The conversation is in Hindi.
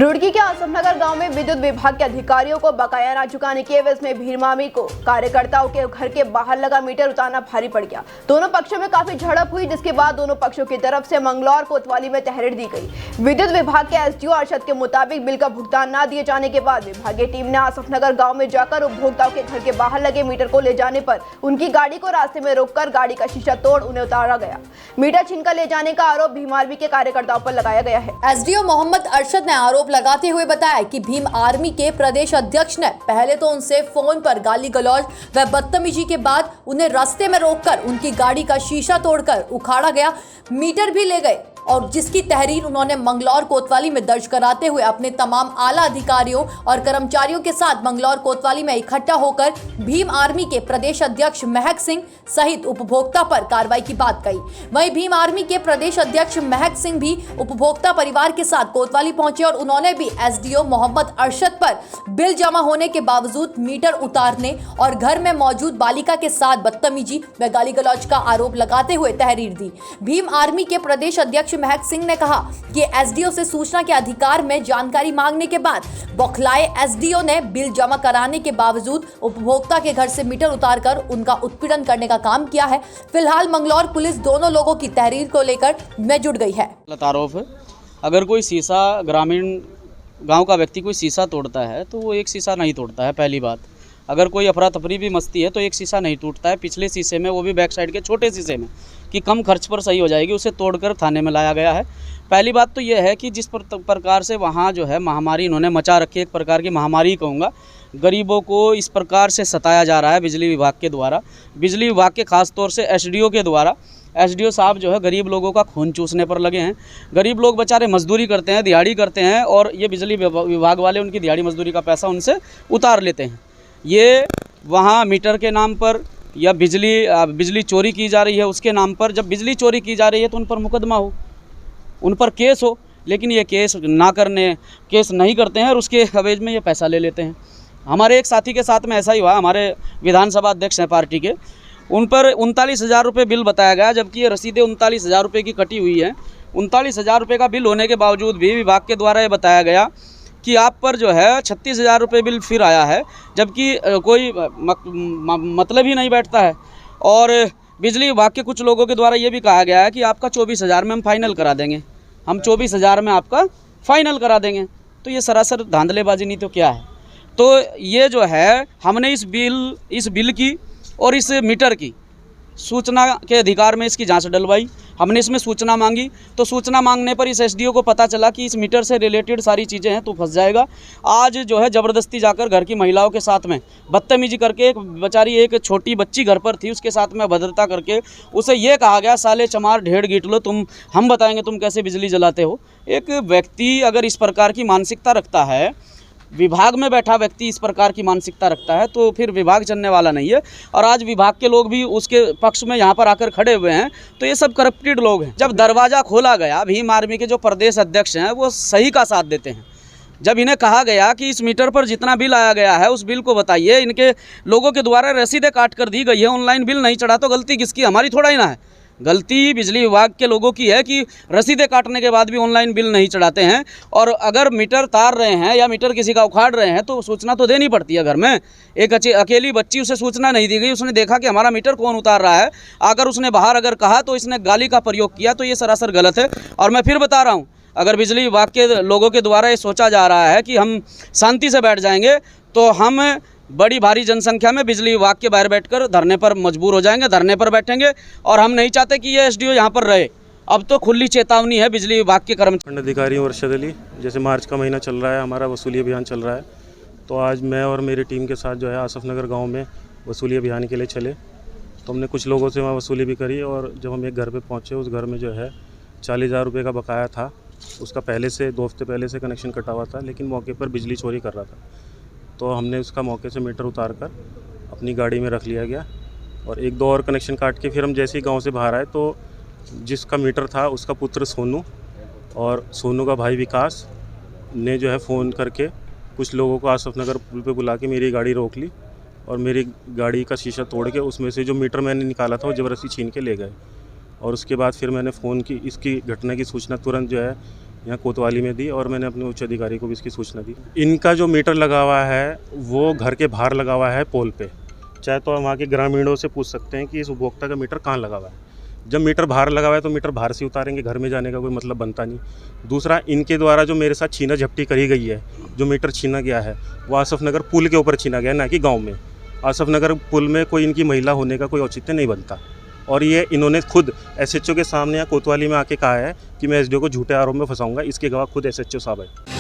रुड़की के आसफनगर गांव में विद्युत विभाग के अधिकारियों को बकाया ना चुकाने की एवज में भीड़मामी को कार्यकर्ताओं के घर के बाहर लगा मीटर उतारना भारी पड़ गया। दोनों पक्षों में काफी झड़प हुई, जिसके बाद दोनों पक्षों की तरफ से मंगलौर कोतवाली में तहरीर दी गई। विद्युत विभाग के एसडीओ अरशद के मुताबिक बिल का भुगतान न दिए जाने के बाद विभागीय टीम ने आसफनगर गाँव में जाकर उपभोक्ताओं के घर के बाहर लगे मीटर को ले जाने पर उनकी गाड़ी को रास्ते में रोककर गाड़ी का शीशा तोड़ उन्हें उतारा गया। मीटर छीनकर ले जाने का आरोप भीम आर्मी के कार्यकर्ताओं पर लगाया गया है। एसडीओ मोहम्मद अरशद ने आरोप लगाते हुए बताया कि भीम आर्मी के प्रदेश अध्यक्ष ने पहले तो उनसे फोन पर गाली गलौज व बदतमीजी के बाद उन्हें रास्ते में रोककर उनकी गाड़ी का शीशा तोड़कर उखाड़ा गया, मीटर भी ले गए और जिसकी तहरीर उन्होंने मंगलौर कोतवाली में दर्ज कराते हुए अपने तमाम आला अधिकारियों और कर्मचारियों के साथ मंगलौर कोतवाली में इकट्ठा होकर भीम आर्मी के प्रदेश अध्यक्ष महक सिंह सहित उपभोक्ता पर कार्रवाई की बात कही। वहीं भीम आर्मी के प्रदेश अध्यक्ष महक सिंह भी उपभोक्ता परिवार के साथ कोतवाली पहुंचे और उन्होंने भी एसडीओ मोहम्मद अरशद पर बिल जमा होने के बावजूद मीटर उतारने और घर में मौजूद बालिका के साथ बदतमीजी व गाली गलौज का आरोप लगाते हुए तहरीर दी। भीम आर्मी के प्रदेश अध्यक्ष महक सिंह ने कहा कि एसडीओ से सूचना के अधिकार में जानकारी मांगने के बाद बौखलाए एसडीओ ने बिल जमा कराने के बावजूद उपभोक्ता के घर से मीटर उतारकर उनका उत्पीड़न करने का काम किया है। फिलहाल मंगलौर पुलिस दोनों लोगों की तहरीर को लेकर में जुट गई है। आरोप है, अगर कोई शीशा ग्रामीण गांव का व्यक्ति कोई शीशा तोड़ता है तो वो एक शीशा नहीं तोड़ता है। पहली बात, अगर कोई अफरा तफरी भी मस्ती है तो एक शीशा नहीं टूटता है। पिछले शीशे में, वो भी बैक साइड के छोटे शीशे में, कि कम खर्च पर सही हो जाएगी, उसे तोड़कर थाने में लाया गया है। पहली बात तो यह है कि जिस प्रकार से वहाँ जो है महामारी इन्होंने मचा रखी है, एक प्रकार की महामारी कहूँगा, गरीबों को इस प्रकार से सताया जा रहा है बिजली विभाग के द्वारा, बिजली विभाग के खास तौर से एसडीओ के द्वारा। एसडीओ साहब जो है गरीब लोगों का खून चूसने पर लगे हैं। गरीब लोग बेचारे मजदूरी करते हैं, दिहाड़ी करते हैं और ये बिजली विभाग वाले उनकी दिहाड़ी मजदूरी का पैसा उनसे उतार लेते हैं। ये वहाँ मीटर के नाम पर या बिजली चोरी की जा रही है उसके नाम पर, जब बिजली चोरी की जा रही है तो उन पर मुकदमा हो, उन पर केस हो, लेकिन ये केस नहीं करते हैं और उसके एवज में ये पैसा ले लेते हैं। हमारे एक साथी के साथ में ऐसा ही हुआ, हमारे विधानसभा अध्यक्ष हैं पार्टी के, उन पर 39,000 रुपये बिल बताया गया, जबकि ये रसीदें 39,000 रुपये की कटी हुई है। 39,000 रुपये का बिल होने के बावजूद भी विभाग के द्वारा ये बताया गया कि आप पर जो है 36,000 रुपये बिल फिर आया है, जबकि कोई मतलब ही नहीं बैठता है। और बिजली विभाग के कुछ लोगों के द्वारा ये भी कहा गया है कि आपका 24,000 में हम फाइनल करा देंगे, हम 24,000 में आपका फाइनल करा देंगे। तो ये सरासर धांधलेबाजी नहीं तो क्या है। तो ये जो है हमने इस बिल की और इस मीटर की सूचना के अधिकार में इसकी जांच डलवाई। हमने इसमें सूचना मांगी, तो सूचना मांगने पर इस एसडीओ को पता चला कि इस मीटर से रिलेटेड सारी चीज़ें हैं तो फंस जाएगा। आज जो है ज़बरदस्ती जाकर घर की महिलाओं के साथ में बदतमीजी करके, एक छोटी बच्ची घर पर थी उसके साथ में अभद्रता करके उसे ये कहा गया, साले चमार ढेड़ गीट लो, हम बताएंगे तुम कैसे बिजली जलाते हो। एक व्यक्ति अगर इस प्रकार की मानसिकता रखता है, विभाग में बैठा व्यक्ति इस प्रकार की मानसिकता रखता है, तो फिर विभाग चलने वाला नहीं है। और आज विभाग के लोग भी उसके पक्ष में यहाँ पर आकर खड़े हुए हैं, तो ये सब करप्टेड लोग हैं। जब दरवाज़ा खोला गया, भीम आर्मी के जो प्रदेश अध्यक्ष हैं वो सही का साथ देते हैं। जब इन्हें कहा गया कि इस मीटर पर जितना बिल आया गया है उस बिल को बताइए, इनके लोगों के द्वारा रसीदें काट कर दी गई है, ऑनलाइन बिल नहीं चढ़ा, तो गलती किसकी? हमारी थोड़ा ही ना है, गलती बिजली विभाग के लोगों की है कि रसीदें काटने के बाद भी ऑनलाइन बिल नहीं चढ़ाते हैं। और अगर मीटर तार रहे हैं या मीटर किसी का उखाड़ रहे हैं तो सूचना तो देनी पड़ती है। घर में एक अकेली बच्ची, उसे सूचना नहीं दी गई, उसने देखा कि हमारा मीटर कौन उतार रहा है, अगर उसने बाहर अगर कहा तो इसने गाली का प्रयोग किया, तो ये सरासर गलत है। और मैं फिर बता रहा हूँ, अगर बिजली विभाग के लोगों के द्वारा ये सोचा जा रहा है कि हम शांति से बैठ जाएंगे, तो हम बड़ी भारी जनसंख्या में बिजली विभाग के बाहर बैठकर धरने पर मजबूर हो जाएंगे, धरने पर बैठेंगे। और हम नहीं चाहते कि ये एसडीओ यहाँ पर रहे। अब तो खुली चेतावनी है बिजली विभाग के कर्मचारी अधिकारी और अरशद अली, जैसे मार्च का महीना चल रहा है, हमारा वसूली अभियान चल रहा है, तो आज मैं और मेरी टीम के साथ जो है आसफनगर गाँव में वसूली अभियान के लिए चले। तो हमने कुछ लोगों से वहाँ वसूली भी करी और जब हम एक घर पर पहुँचे, उस घर में जो है 40,000 रुपये का बकाया था। उसका पहले से 2 हफ्ते पहले से कनेक्शन कटा हुआ था, लेकिन मौके पर बिजली चोरी कर रहा था, तो हमने उसका मौके से मीटर उतार कर अपनी गाड़ी में रख लिया गया। और 1-2 और कनेक्शन काट के फिर हम जैसे ही गांव से बाहर आए, तो जिसका मीटर था उसका पुत्र सोनू और सोनू का भाई विकास ने जो है फ़ोन करके कुछ लोगों को आसफनगर पुल पे बुला के मेरी गाड़ी रोक ली और मेरी गाड़ी का शीशा तोड़ के उसमें से जो मीटर मैंने निकाला था वो ज़बरदस्ती छीन के ले गए। और उसके बाद फिर मैंने फ़ोन की, इसकी घटना की सूचना तुरंत जो है यहाँ कोतवाली में दी और मैंने अपने उच्च अधिकारी को भी इसकी सूचना दी। इनका जो मीटर लगा हुआ है वो घर के बाहर लगा हुआ है पोल पे। चाहे तो हम वहाँ के ग्रामीणों से पूछ सकते हैं कि इस उपभोक्ता का मीटर कहाँ लगा हुआ है। जब मीटर बाहर लगा हुआ है तो मीटर बाहर से उतारेंगे, घर में जाने का कोई मतलब बनता नहीं। दूसरा, इनके द्वारा जो मेरे साथ छीना झपटी करी गई है, जो मीटर छीना गया है वो आसफ नगर पुल के ऊपर छीना गया है, ना कि गाँव में। आसफ नगर पुल में कोई इनकी महिला होने का कोई औचित्य नहीं बनता। और ये इन्होंने खुद एसएचओ के सामने या कोतवाली में आके कहा है कि मैं एसडीओ को झूठे आरोप में फंसाऊंगा। इसके गवाह खुद एसएचओ साहब है।